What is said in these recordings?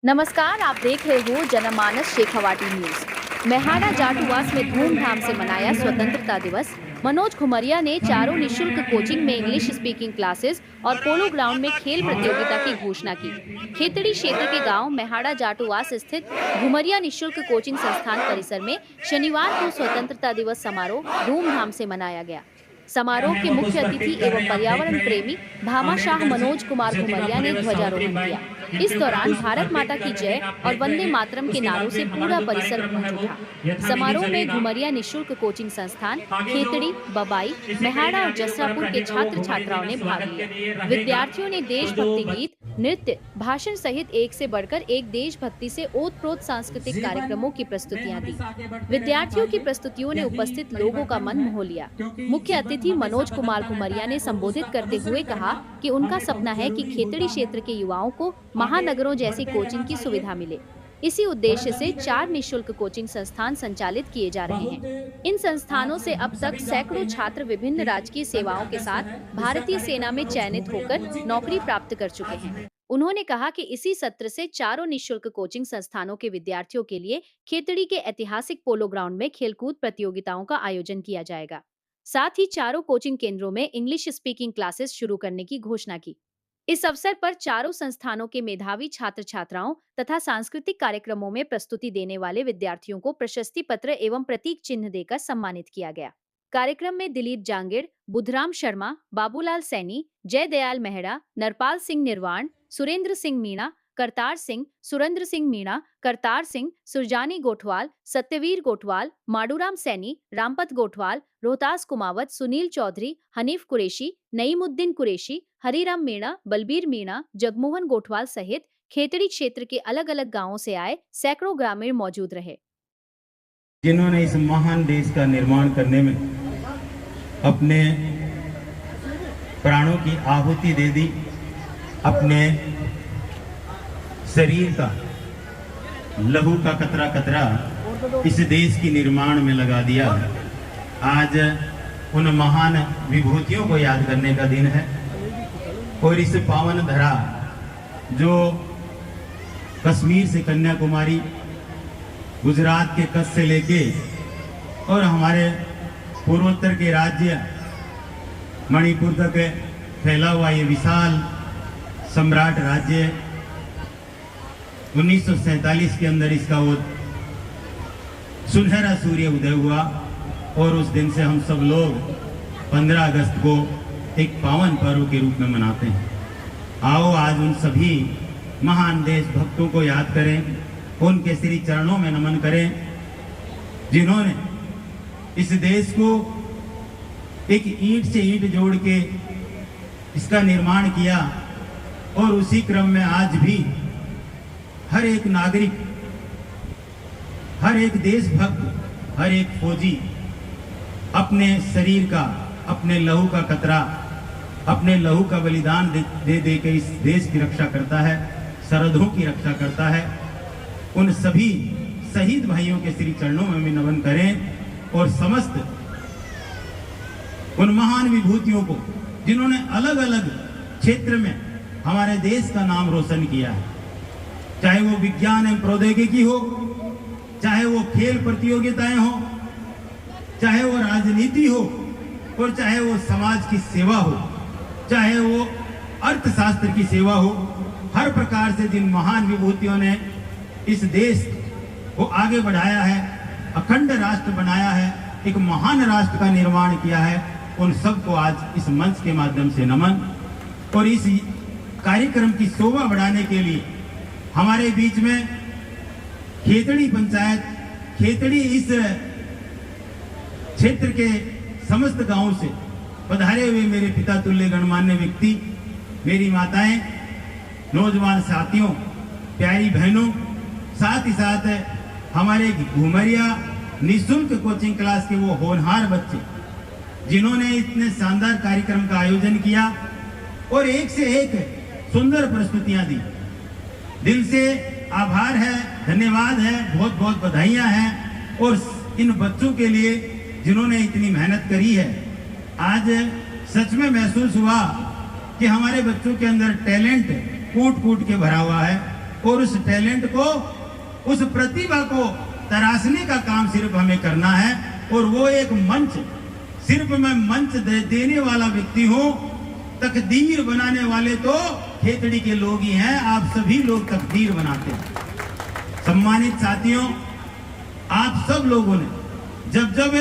नमस्कार, आप देख रहे हो जनमानस शेखावाटी न्यूज। मेहाड़ा जाटुवास में धूमधाम से मनाया स्वतंत्रता दिवस। मनोज घुमरिया ने चारों निशुल्क कोचिंग में इंग्लिश स्पीकिंग क्लासेस और पोलो ग्राउंड में खेल प्रतियोगिता की घोषणा की। खेतड़ी क्षेत्र के गांव मेहाड़ा जाटुवास स्थित घुमरिया निशुल्क कोचिंग संस्थान परिसर में शनिवार को स्वतंत्रता दिवस समारोह धूमधाम से मनाया गया। समारोह के मुख्य अतिथि एवं पर्यावरण प्रेमी भामाशाह मनोज कुमार घुमरिया ने ध्वजारोहण किया। इस दौरान भारत माता की जय और वंदे मातरम के नारों से पूरा परिसर गूंज उठा। समारोह में घुमरिया निशुल्क कोचिंग संस्थान, खेतड़ी, बबाई, मेहाड़ा और जसरापुर के छात्र छात्राओं ने भाग लिया। विद्यार्थियों ने देशभक्ति गीत, नृत्य, भाषण सहित एक से बढ़कर एक देशभक्ति से ओतप्रोत सांस्कृतिक कार्यक्रमों की प्रस्तुतियां दी। विद्यार्थियों की प्रस्तुतियों ने उपस्थित लोगों का मन मोह लिया। मुख्य अतिथि मनोज कुमार घुमरिया ने संबोधित करते हुए कहा कि उनका सपना है कि खेतड़ी क्षेत्र के युवाओं को महानगरों जैसी कोचिंग की सुविधा मिले। इसी उद्देश्य से 4 निशुल्क कोचिंग संस्थान संचालित किए जा रहे हैं। इन संस्थानों से अब तक सैकड़ों छात्र विभिन्न राजकीय सेवाओं के साथ भारतीय सेना में चयनित होकर नौकरी प्राप्त कर चुके हैं। उन्होंने कहा कि इसी सत्र से चारों निशुल्क कोचिंग संस्थानों के विद्यार्थियों के लिए खेतड़ी के ऐतिहासिक पोलो ग्राउंड में खेलकूद प्रतियोगिताओं का आयोजन किया जाएगा। साथ ही चारों कोचिंग केंद्रों में इंग्लिश स्पीकिंग क्लासेस शुरू करने की घोषणा की। इस अवसर पर चारों संस्थानों के मेधावी छात्र छात्राओं तथा सांस्कृतिक कार्यक्रमों में प्रस्तुति देने वाले विद्यार्थियों को प्रशस्ति पत्र एवं प्रतीक चिन्ह देकर सम्मानित किया गया। कार्यक्रम में दिलीप जांगिड़, बुधराम शर्मा, बाबूलाल सैनी, जयदयाल मेहरा, नरपाल सिंह निर्वाण, सुरेंद्र सिंह मीणा, करतार सिंह, सुरेंद्र सिंह मीणा, करतार सिंह, सुरजानी गोठवाल, सत्यवीर गोठवाल, माडूराम सैनी, रामपत गोठवाल, रोहतास कुमावत, सुनील चौधरी, हनीफ कुरैशी, नईमुद्दीन कुरैशी, हरिराम मीणा, बलबीर मीणा, जगमोहन गोठवाल सहित खेतड़ी क्षेत्र के अलग अलग गांवों से आए सैकड़ों ग्रामीण मौजूद रहे। जिन्होंने इस महान देश का निर्माण करने में अपने प्राणों की आहुति दे दी, अपने शरीर का लहू का कतरा कतरा इस देश की निर्माण में लगा दिया। आज उन महान विभूतियों को याद करने का दिन है और इस पावन धरा जो कश्मीर से कन्याकुमारी, गुजरात के कच्छ से लेके और हमारे पूर्वोत्तर के राज्य मणिपुर तक फैला हुआ ये विशाल सम्राट राज्य 1947 के अंदर इसका वो सुनहरा सूर्य उदय हुआ और उस दिन से हम सब लोग 15 अगस्त को एक पावन पर्व के रूप में मनाते हैं। आओ आज उन सभी महान देशभक्तों को याद करें, उनके श्री चरणों में नमन करें, जिन्होंने इस देश को एक ईंट से ईंट जोड़ के इसका निर्माण किया और उसी क्रम में आज भी हर एक नागरिक, हर एक देशभक्त, हर एक फौजी अपने शरीर का, अपने लहू का कतरा, अपने लहू का बलिदान दे दे के इस देश की रक्षा करता है, सरहदों की रक्षा करता है। उन सभी शहीद भाइयों के श्री चरणों में भी नमन करें और समस्त उन महान विभूतियों को जिन्होंने अलग अलग क्षेत्र में हमारे देश का नाम रोशन किया है, चाहे वो विज्ञान एवं प्रौद्योगिकी हो, चाहे वो खेल प्रतियोगिताएं हो, चाहे वो राजनीति हो और चाहे वो समाज की सेवा हो, चाहे वो अर्थशास्त्र की सेवा हो, हर प्रकार से जिन महान विभूतियों ने इस देश को आगे बढ़ाया है, अखंड राष्ट्र बनाया है, एक महान राष्ट्र का निर्माण किया है, उन सबको आज इस मंच के माध्यम से नमन। और इस कार्यक्रम की शोभा बढ़ाने के लिए हमारे बीच में खेतड़ी पंचायत, खेतड़ी इस क्षेत्र के समस्त गांवों से पधारे हुए मेरे पिता तुल्य गणमान्य व्यक्ति, मेरी माताएं, नौजवान साथियों, प्यारी बहनों, साथ ही साथ हमारे घुमरिया निःशुल्क कोचिंग क्लास के वो होनहार बच्चे जिन्होंने इतने शानदार कार्यक्रम का आयोजन किया और एक से एक सुंदर प्रस्तुतियां दी। दिल से आभार है, धन्यवाद है, बहुत बहुत बधाइयां हैं। और इन बच्चों के लिए जिन्होंने इतनी मेहनत करी है, आज सच में महसूस हुआ कि हमारे बच्चों के अंदर टैलेंट कूट कूट के भरा हुआ है और उस टैलेंट को, उस प्रतिभा को तराशने का काम सिर्फ हमें करना है। और वो एक मंच, सिर्फ मैं मंच देने वाला व्यक्ति हूं, तकदीर बनाने वाले तो खेतड़ी के लोग ही हैं। आप सभी लोग तकदीर बनाते हैं। सम्मानित साथियों, आप सब लोगों ने जब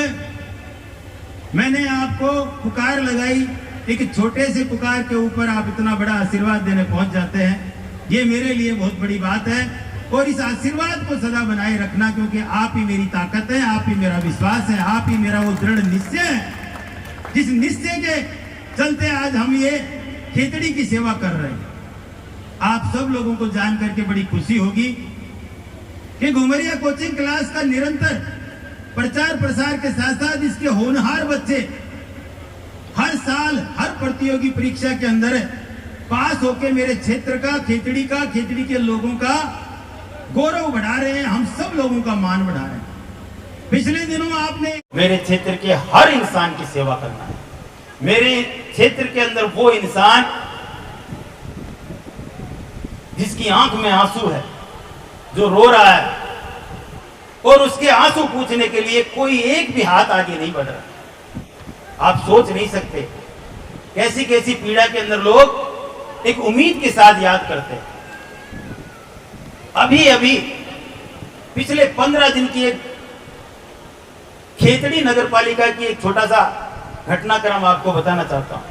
मैंने आपको पुकार लगाई, एक छोटे से पुकार के ऊपर आप इतना बड़ा आशीर्वाद देने पहुंच जाते हैं, ये मेरे लिए बहुत बड़ी बात है। और इस आशीर्वाद को सदा बनाए रखना, क्योंकि आप ही मेरी ताकत है, आप ही मेरा विश्वास है, आप ही मेरा वो दृढ़ निश्चय है, जिस निश्चय के चलते आज हम ये खेतड़ी की सेवा कर रहे हैं। आप सब लोगों को जान करके बड़ी खुशी होगी कि घुमरिया कोचिंग क्लास का निरंतर प्रचार प्रसार के साथ साथ इसके होनहार बच्चे हर साल हर प्रतियोगी परीक्षा के अंदर पास होके मेरे क्षेत्र का, खेतड़ी के लोगों का गौरव बढ़ा रहे हैं, हम सब लोगों का मान बढ़ा रहे हैं। पिछले दिनों आपने मेरे क्षेत्र के हर इंसान की सेवा करना है। मेरे क्षेत्र के अंदर वो इंसान जिसकी आंख में आंसू है, जो रो रहा है, और उसके आंसू पूछने के लिए कोई एक भी हाथ आगे नहीं बढ़ रहा। आप सोच नहीं सकते कैसी कैसी पीड़ा के अंदर लोग एक उम्मीद के साथ याद करते हैं। अभी पिछले 15 दिन की एक खेतड़ी नगर पालिका की एक छोटा सा घटनाक्रम आपको बताना चाहता हूं।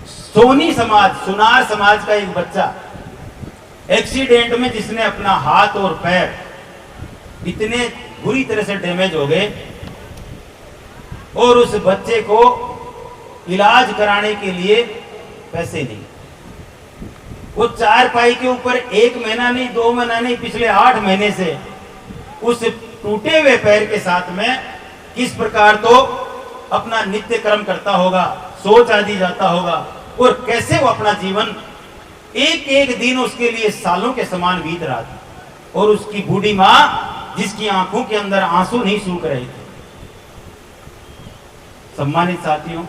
सोनी समाज, सुनार समाज का एक बच्चा एक्सीडेंट में, जिसने अपना हाथ और पैर इतने बुरी तरह से डैमेज हो गए, और उस बच्चे को इलाज कराने के लिए पैसे नहीं। वो चारपाई के ऊपर 1 महीना नहीं, 2 महीना नहीं, पिछले 8 महीने से उस टूटे हुए पैर के साथ में किस प्रकार तो अपना नित्य कर्म करता होगा, सोच आदि जाता होगा, और कैसे वो अपना जीवन एक एक दिन उसके लिए सालों के समान बीत रहा था। और उसकी बूढ़ी मां, जिसकी आंखों के अंदर आंसू नहीं सूख रहे थे। सम्मानित साथियों,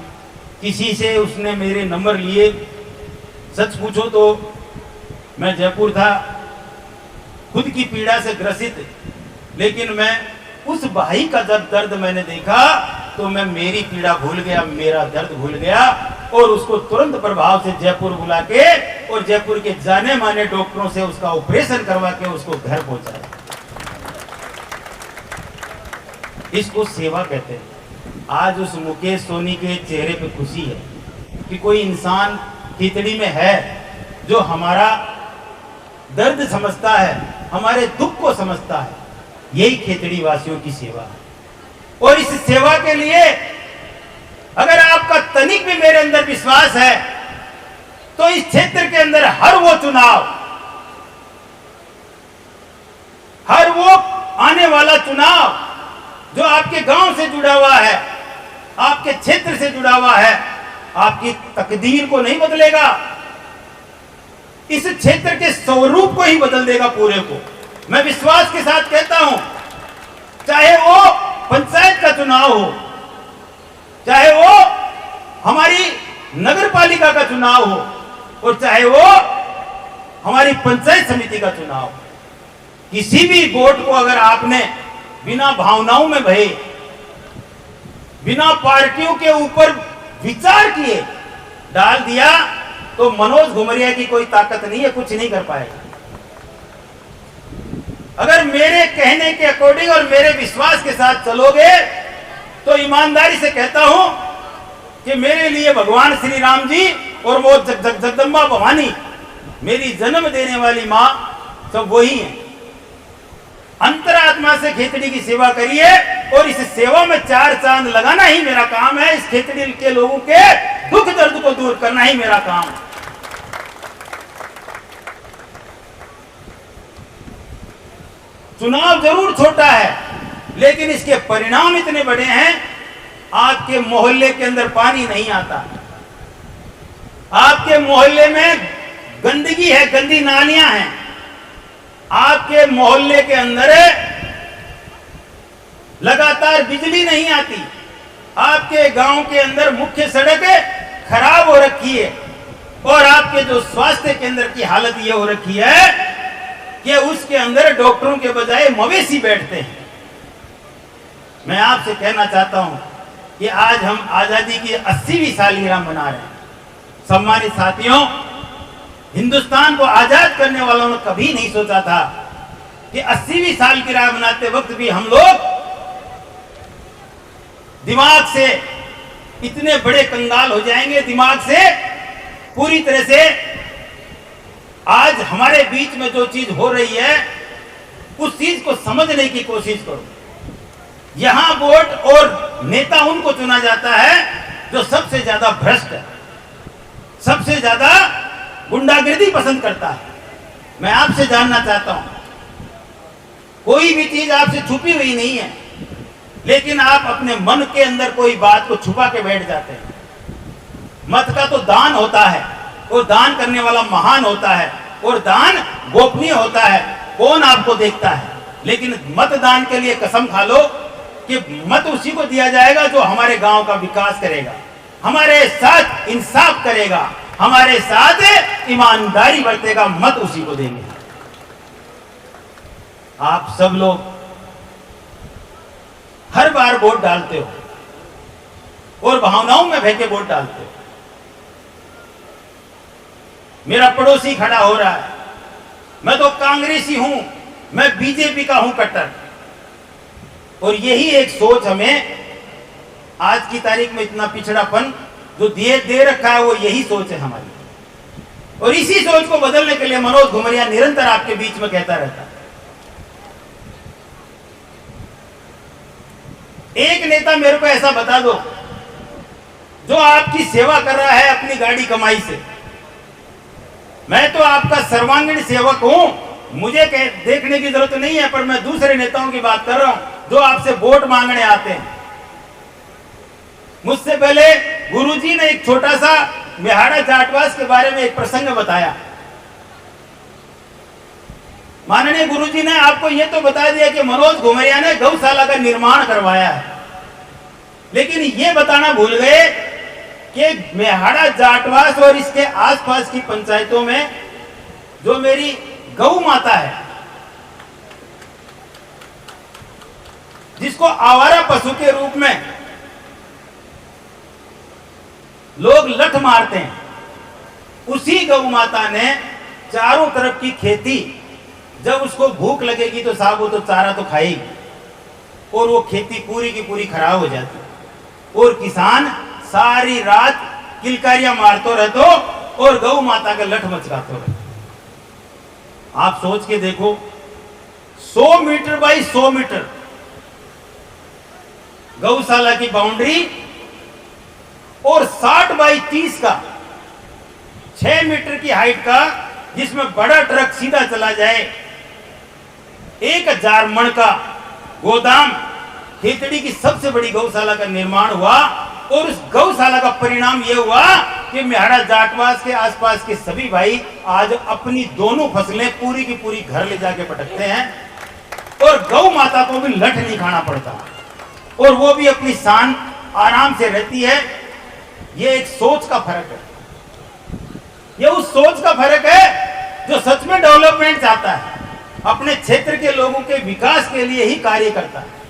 किसी से उसने मेरे नंबर लिए। सच पूछो तो मैं जयपुर था, खुद की पीड़ा से ग्रसित, लेकिन मैं उस भाई का जब दर्द मैंने देखा तो मैं मेरी पीड़ा भूल गया, मेरा दर्द भूल गया, और उसको तुरंत प्रभाव से जयपुर बुला के और जयपुर के जाने माने डॉक्टरों से उसका ऑपरेशन करवा के उसको घर पहुंचाया। इसको सेवा कहते हैं। आज उस मुकेश सोनी के चेहरे पे खुशी है कि कोई इंसान खेतड़ी में है जो हमारा दर्द समझता है, हमारे दुख को समझता है। यही खेतड़ी वासियों की सेवा है। और इस सेवा के लिए अगर आपका तनिक भी मेरे अंदर विश्वास है तो इस क्षेत्र के अंदर हर वो चुनाव, हर वो आने वाला चुनाव जो आपके गांव से जुड़ा हुआ है, आपके क्षेत्र से जुड़ा हुआ है, आपकी तकदीर को नहीं बदलेगा, इस क्षेत्र के स्वरूप को ही बदल देगा पूरे को। मैं विश्वास के साथ कहता हूं, चाहे वो पंचायत का चुनाव हो, चाहे वो हमारी नगर पालिका का चुनाव हो, और चाहे वो हमारी पंचायत समिति का चुनाव, किसी भी वोट को अगर आपने बिना भावनाओं में भये, बिना पार्टियों के ऊपर विचार किए डाल दिया तो मनोज घुमरिया की कोई ताकत नहीं है, कुछ नहीं कर पाएगा। अगर मेरे कहने के अकॉर्डिंग और मेरे विश्वास के साथ चलोगे तो ईमानदारी से कहता हूं कि मेरे लिए भगवान श्री राम जी और वो जगदम्बा भवानी, मेरी जन्म देने वाली मां, सब वही है। अंतरात्मा से खेतड़ी की सेवा करिए, और इस सेवा में 4 चांद लगाना ही मेरा काम है। इस खेतड़ी के लोगों के दुख दर्द को दूर करना ही मेरा काम है। चुनाव जरूर छोटा है, लेकिन इसके परिणाम इतने बड़े हैं। आपके मोहल्ले के अंदर पानी नहीं आता, आपके मोहल्ले में गंदगी है, गंदी नालियां हैं, आपके मोहल्ले के अंदर लगातार बिजली नहीं आती, आपके गांव के अंदर मुख्य सड़क खराब हो रखी है, और आपके जो स्वास्थ्य केंद्र की हालत ये हो रखी है कि उसके अंदर डॉक्टरों के बजाय मवेशी बैठते हैं। मैं आपसे कहना चाहता हूं कि आज हम आजादी की 80वीं सालगिरह मना रहे हैं। सम्मानित साथियों, हिंदुस्तान को आजाद करने वालों ने कभी नहीं सोचा था कि 80वीं सालगिरह मनाते वक्त भी हम लोग दिमाग से इतने बड़े कंगाल हो जाएंगे, दिमाग से पूरी तरह से। आज हमारे बीच में जो चीज हो रही है उस चीज को समझने की कोशिश करो। यहां वोट और नेता उनको चुना जाता है जो सबसे ज्यादा भ्रष्ट है, सबसे ज्यादा गुंडागिर्दी पसंद करता है। मैं आपसे जानना चाहता हूं, कोई भी चीज आपसे छुपी हुई नहीं है, लेकिन आप अपने मन के अंदर कोई बात को छुपा के बैठ जाते हैं। मत का तो दान होता है और दान करने वाला महान होता है और दान गोपनीय होता है, कौन आपको देखता है। लेकिन मतदान के लिए कसम खा लो कि मत उसी को दिया जाएगा जो हमारे गांव का विकास करेगा, हमारे साथ इंसाफ करेगा, हमारे साथ ईमानदारी बरतेगा, मत उसी को देंगे। आप सब लोग हर बार वोट डालते हो और भावनाओं में बह के वोट डालते हो। मेरा पड़ोसी खड़ा हो रहा है, मैं तो कांग्रेसी हूं, मैं बीजेपी का हूं कट्टर। और यही एक सोच हमें आज की तारीख में इतना पिछड़ापन जो दे रखा है, वो यही सोच है हमारी। और इसी सोच को बदलने के लिए मनोज घुमरिया निरंतर आपके बीच में कहता रहता है। एक नेता मेरे को ऐसा बता दो जो आपकी सेवा कर रहा है अपनी गाड़ी कमाई से। मैं तो आपका सर्वांगीण सेवक हूं, मुझे देखने की जरूरत नहीं है, पर मैं दूसरे नेताओं की बात कर रहा हूं जो आपसे वोट मांगने आते हैं। मुझसे पहले गुरुजी ने एक छोटा सा मेहाड़ा जाटवास के बारे में एक प्रसंग बताया। माननीय गुरुजी ने आपको यह तो बता दिया कि मनोज घुमरिया ने गौशाला का निर्माण करवाया है, लेकिन यह बताना भूल गए कि मेहाड़ा जाटवास और इसके आसपास की पंचायतों में जो मेरी गौ माता है, जिसको आवारा पशु के रूप में लोग लठ मारते हैं, उसी गौ माता ने चारों तरफ की खेती, जब उसको भूख लगेगी तो साहब वो तो चारा तो खाएगी, और वो खेती पूरी की पूरी खराब हो जाती और किसान सारी रात किलकारियां मारते रहते और गौ माता का लठ मचकाते रहते। आप सोच के देखो, 100 मीटर बाई 100 मीटर गौशाला की बाउंड्री और 60 बाई 30 का 6 मीटर की हाइट का, जिसमें बड़ा ट्रक सीधा चला जाए, 1000 मण का गोदाम, खेतड़ी की सबसे बड़ी गौशाला का निर्माण हुआ। और उस गौशाला का परिणाम यह हुआ कि मेहाड़ा जाटवास के आसपास के सभी भाई आज अपनी दोनों फसलें पूरी की पूरी घर ले जाके पटकते हैं और गौ माता को भी लठ नहीं खाना पड़ता और वो भी अपनी शान आराम से रहती है। ये एक सोच का फर्क है, ये उस सोच का फर्क है जो सच में डेवलपमेंट चाहता है, अपने क्षेत्र के लोगों के विकास के लिए ही कार्य करता है।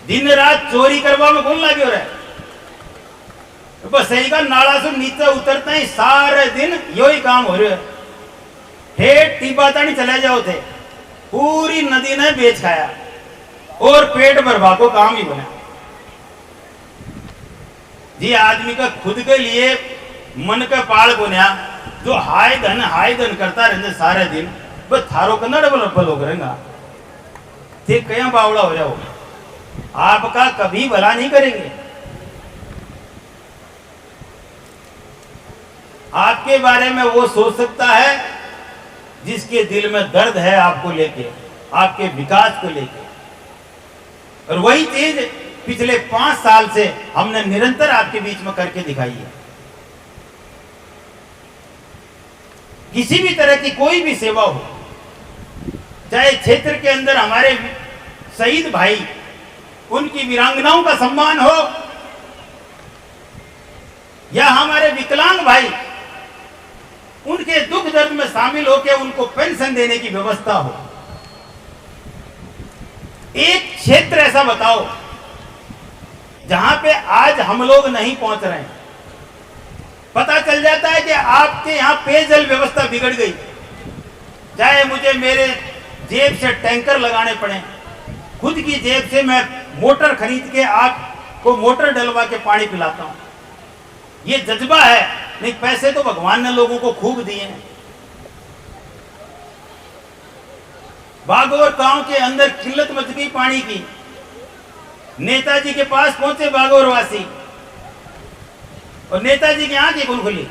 दिन रात चोरी करवा में कौन लगे हो रहा है? बस सही का नाला से नीचे उतरते ही सारे दिन यही काम हो रहा है। हेठ टीबातानी चले जाओ थे, पूरी नदी ने बेच खाया और पेट भरवा को काम ही बना जी। आदमी का खुद के लिए मन का पाल बुनिया जो हाय धन करता रहते सारे दिन, बस थारो का डबल हो करेगा, ठीक कया बावड़ा हो जाओ, आपका कभी भला नहीं करेंगे। आपके बारे में वो सोच सकता है जिसके दिल में दर्द है आपको लेके, आपके विकास को लेके। और वही चीज पिछले 5 साल से हमने निरंतर आपके बीच में करके दिखाई है। किसी भी तरह की कोई भी सेवा हो, चाहे क्षेत्र के अंदर हमारे शहीद भाई, उनकी वीरांगनाओं का सम्मान हो, जहां हमारे विकलांग भाई उनके दुख दर्द में शामिल होकर उनको पेंशन देने की व्यवस्था हो। एक क्षेत्र ऐसा बताओ जहां पे आज हम लोग नहीं पहुंच रहे हैं। पता चल जाता है कि आपके यहां पेयजल व्यवस्था बिगड़ गई, चाहे मुझे मेरे जेब से टैंकर लगाने पड़े, खुद की जेब से मैं मोटर खरीद के आपको मोटर डलवा के पानी पिलाता हूं। ये जज्बा है, नहीं पैसे तो भगवान ने लोगों को खूब दिए हैं। बागोर गांव के अंदर किल्लत मच गई पानी की, नेताजी के पास पहुंचे बागोर वासी और नेताजी की आंखें खुल खुली।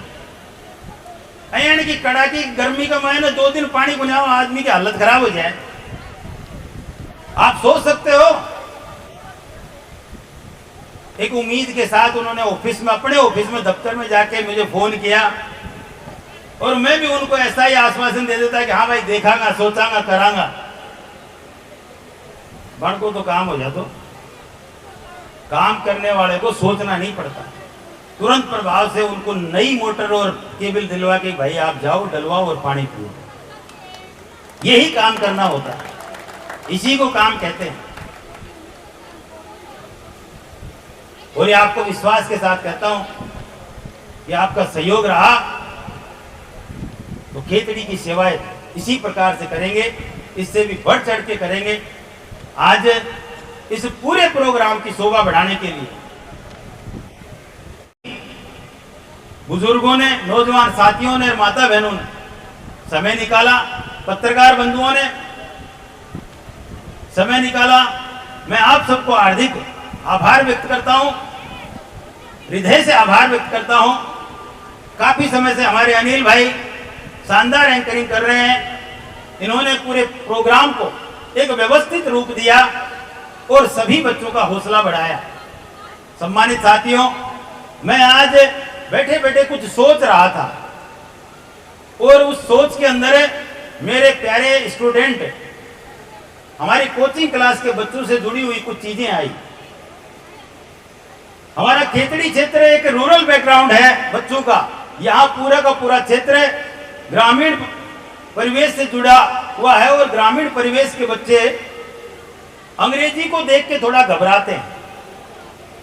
यानी कि कड़ाकी गर्मी का महीना 2 दिन पानी बुझाओ आदमी की हालत खराब हो जाए। आप सोच सकते हो। एक उम्मीद के साथ उन्होंने ऑफिस में, अपने ऑफिस में, दफ्तर में जाके मुझे फोन किया और मैं भी उनको ऐसा ही आश्वासन दे देता कि हाँ भाई देखांगा, सोचांगा, करांगा। बन को तो काम हो जातो। काम करने वाले को सोचना नहीं पड़ता, तुरंत प्रभाव से उनको नई मोटर और केबल दिलवा के भाई आप जाओ डलवाओ और पानी पियो। यही काम करना होता है, इसी को काम कहते हैं। और ये आपको विश्वास के साथ कहता हूं कि आपका सहयोग रहा तो खेतड़ी की सेवाएं इसी प्रकार से करेंगे, इससे भी बढ़ चढ़ के करेंगे। आज इस पूरे प्रोग्राम की शोभा बढ़ाने के लिए बुजुर्गों ने, नौजवान साथियों ने, माता बहनों ने समय निकाला, पत्रकार बंधुओं ने समय निकाला। मैं आप सबको हार्दिक आभार व्यक्त करता हूं, हृदय से आभार व्यक्त करता हूं। काफी समय से हमारे अनिल भाई शानदार एंकरिंग कर रहे हैं। इन्होंने पूरे प्रोग्राम को एक व्यवस्थित रूप दिया और सभी बच्चों का हौसला बढ़ाया। सम्मानित साथियों, मैं आज बैठे बैठे कुछ सोच रहा था और उस सोच के अंदर मेरे प्यारे स्टूडेंट, हमारी कोचिंग क्लास के बच्चों से जुड़ी हुई कुछ चीजें आई। हमारा खेतड़ी क्षेत्र एक रूरल बैकग्राउंड है बच्चों का। यहाँ पूरा का पूरा क्षेत्र ग्रामीण परिवेश से जुड़ा हुआ है और ग्रामीण परिवेश के बच्चे अंग्रेजी को देख के थोड़ा घबराते हैं।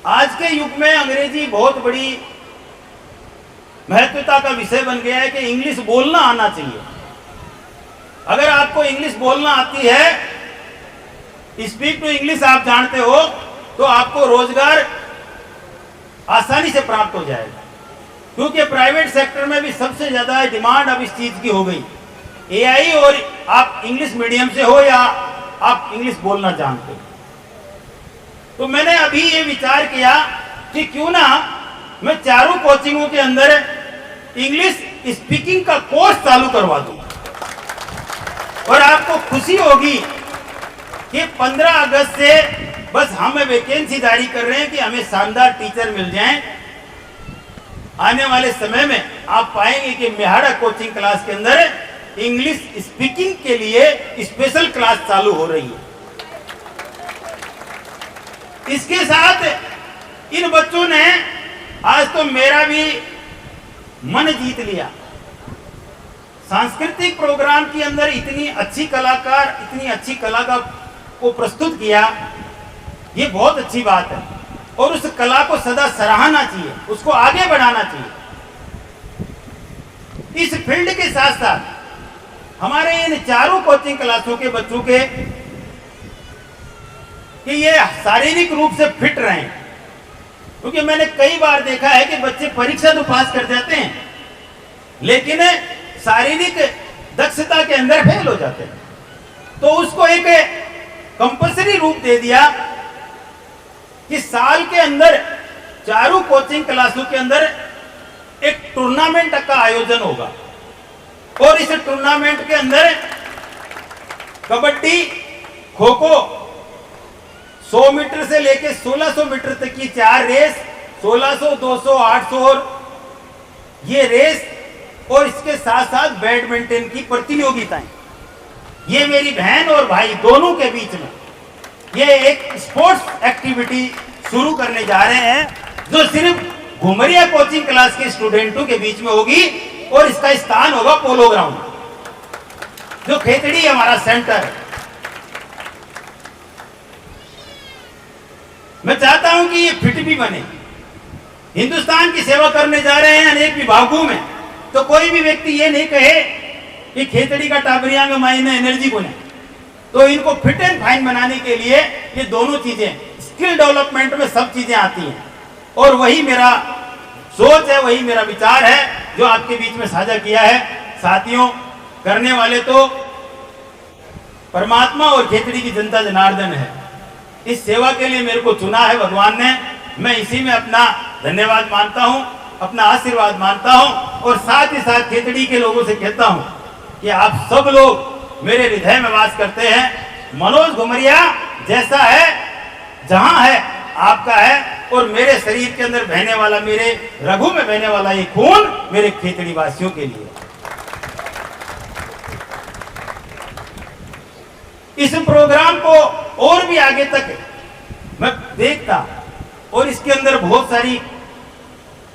आज के युग में अंग्रेजी बहुत बड़ी महत्वता का विषय बन गया है कि इंग्लिश बोलना आना चाहिए। अगर आपको इंग्लिश बोलना आती है, स्पीक टू इंग्लिश आप जानते हो, तो आपको रोजगार आसानी से प्राप्त हो जाएगा। क्योंकि प्राइवेट सेक्टर में भी सबसे ज्यादा डिमांड अब इस चीज की हो गई। एआई, और आप इंग्लिश मीडियम से हो या आप इंग्लिश बोलना जानते हो। तो मैंने अभी ये विचार किया कि क्यों ना मैं चारों कोचिंगों के अंदर इंग्लिश स्पीकिंग का कोर्स चालू करवा दूं। और आपको खुशी होगी कि 15 अगस्त से बस हम वैकेंसी जारी कर रहे हैं कि हमें शानदार टीचर मिल जाएं। आने वाले समय में आप पाएंगे कि मेहाड़ा कोचिंग क्लास के अंदर इंग्लिश स्पीकिंग के लिए स्पेशल क्लास चालू हो रही है। इसके साथ इन बच्चों ने आज तो मेरा भी मन जीत लिया। सांस्कृतिक प्रोग्राम के अंदर इतनी अच्छी कला को प्रस्तुत किया, ये बहुत अच्छी बात है और उस कला को सदा सराहना चाहिए, उसको आगे बढ़ाना चाहिए। इस फील्ड के साथ साथ हमारे इन चारों कोचिंग क्लासों के बच्चों के कि ये शारीरिक रूप से फिट रहें, क्योंकि मैंने कई बार देखा है कि बच्चे परीक्षा तो पास कर जाते हैं लेकिन शारीरिक दक्षता के अंदर फेल हो जाते हैं। तो उसको एक कंपल्सरी रूप दे दिया कि साल के अंदर चारों कोचिंग क्लासों के अंदर एक टूर्नामेंट का आयोजन होगा और इस टूर्नामेंट के अंदर कबड्डी, खो खो, 100 मीटर से लेकर 1600 मीटर तक की 4 रेस, 1600, 200, 800 और ये रेस, और इसके साथ साथ बैडमिंटन की प्रतियोगिताएं। ये मेरी बहन और भाई दोनों के बीच में ये एक स्पोर्ट्स एक्टिविटी शुरू करने जा रहे हैं जो सिर्फ घुमरिया कोचिंग क्लास के स्टूडेंटों के बीच में होगी और इसका स्थान होगा पोलो ग्राउंड, जो खेतड़ी हमारा सेंटर है। मैं चाहता हूं कि ये फिट भी बने। हिंदुस्तान की सेवा करने जा रहे हैं अनेक विभागों में, तो कोई भी व्यक्ति ये नहीं कहे कि खेतड़ी का टाबरिया में मायने एनर्जी को नहीं। तो इनको फिट एंड फाइन बनाने के लिए ये दोनों चीजें, स्किल डेवलपमेंट में सब चीजें आती हैं, और वही मेरा सोच है, वही मेरा विचार है जो आपके बीच में साझा किया है। साथियों, करने वाले तो परमात्मा और खेतड़ी की जनता जनार्दन है। इस सेवा के लिए मेरे को चुना है भगवान ने, मैं इसी में अपना धन्यवाद मानता हूं, अपना आशीर्वाद मानता हूं, और साथ ही साथ खेतड़ी के लोगों से कहता हूं कि आप सब लोग मेरे हृदय में वास करते हैं। मनोज घुमरिया जैसा है, जहां है आपका है, और मेरे शरीर के अंदर बहने वाला, मेरे रगों में बहने वाला ये खून मेरे खेतड़ी वासियों के लिए। इस प्रोग्राम को और भी आगे तक मैं देखता, और इसके अंदर बहुत सारी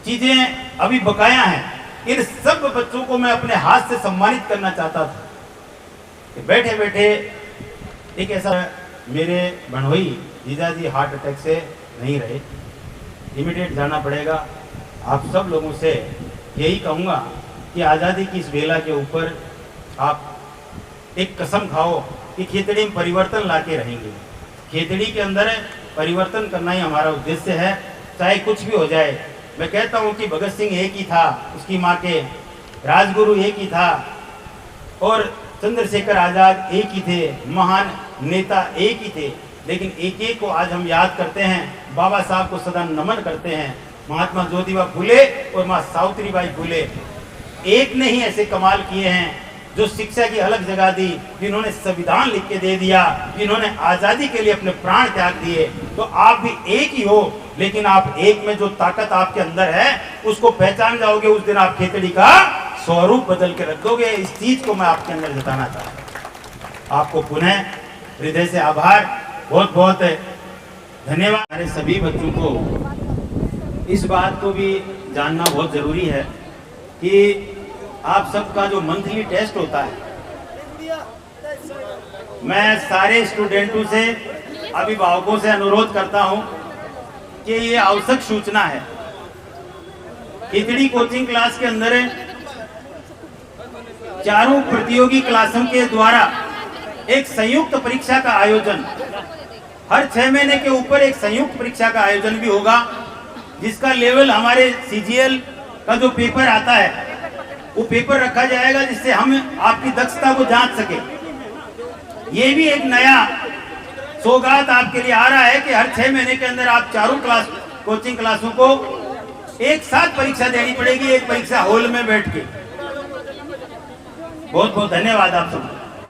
चीजें अभी बकाया हैं। इन सब बच्चों को मैं अपने हाथ से सम्मानित करना चाहता था कि बैठे बैठे एक ऐसा, मेरे भणोई जीजाजी हार्ट अटैक से नहीं रहे, इमीडिएट जाना पड़ेगा। आप सब लोगों से यही कहूँगा कि आज़ादी की इस बेला के ऊपर आप एक कसम खाओ कि खेतड़ी में परिवर्तन लाके रहेंगे। खेतड़ी के अंदर परिवर्तन करना ही हमारा उद्देश्य है, चाहे कुछ भी हो जाए। मैं कहता हूँ कि भगत सिंह एक ही था, उसकी माँ के राजगुरु एक ही था, और चंद्रशेखर आज़ाद एक ही थे, महान नेता एक ही थे, लेकिन एक एक को आज हम याद करते हैं, बाबा साहब को सदा नमन करते हैं। महात्मा ज्योतिबा फुले और माँ सावित्रीबाई फुले एक ने ही ऐसे कमाल किए हैं, जो शिक्षा की अलग जगह दी, जिन्होंने संविधान लिख के दे दिया, जिन्होंने आज़ादी के लिए अपने प्राण त्याग दिए। तो आप भी एक ही हो, लेकिन आप एक में जो ताकत आपके अंदर है उसको पहचान जाओगे, उस दिन आप खेतड़ी का स्वरूप बदल के रख दोगे। इस चीज को मैं आपके अंदर जताना चाहता हूँ। आपको पुनः हृदय से आभार, बहुत बहुत धन्यवाद। हमारे सभी बच्चों को इस बात को भी जानना बहुत जरूरी है कि आप सबका जो मंथली टेस्ट होता है, मैं सारे स्टूडेंटों से, अभिभावकों से अनुरोध करता हूं कि ये आवश्यक सूचना है। खेतड़ी कोचिंग क्लास के अंदर चारों प्रतियोगी क्लासों के द्वारा एक संयुक्त परीक्षा का आयोजन, हर 6 महीने के ऊपर एक संयुक्त परीक्षा का आयोजन भी होगा, जिसका लेवल हमारे सीजीएल का जो पेपर आता है वो पेपर रखा जाएगा, जिससे हम आपकी दक्षता को जांच सके। ये भी एक नया सौगात आपके लिए आ रहा है कि हर 6 महीने के अंदर आप चारों कोचिंग क्लासों को एक साथ परीक्षा देनी पड़ेगी, एक परीक्षा हॉल में बैठ के। बहुत बहुत धन्यवाद आप सबको।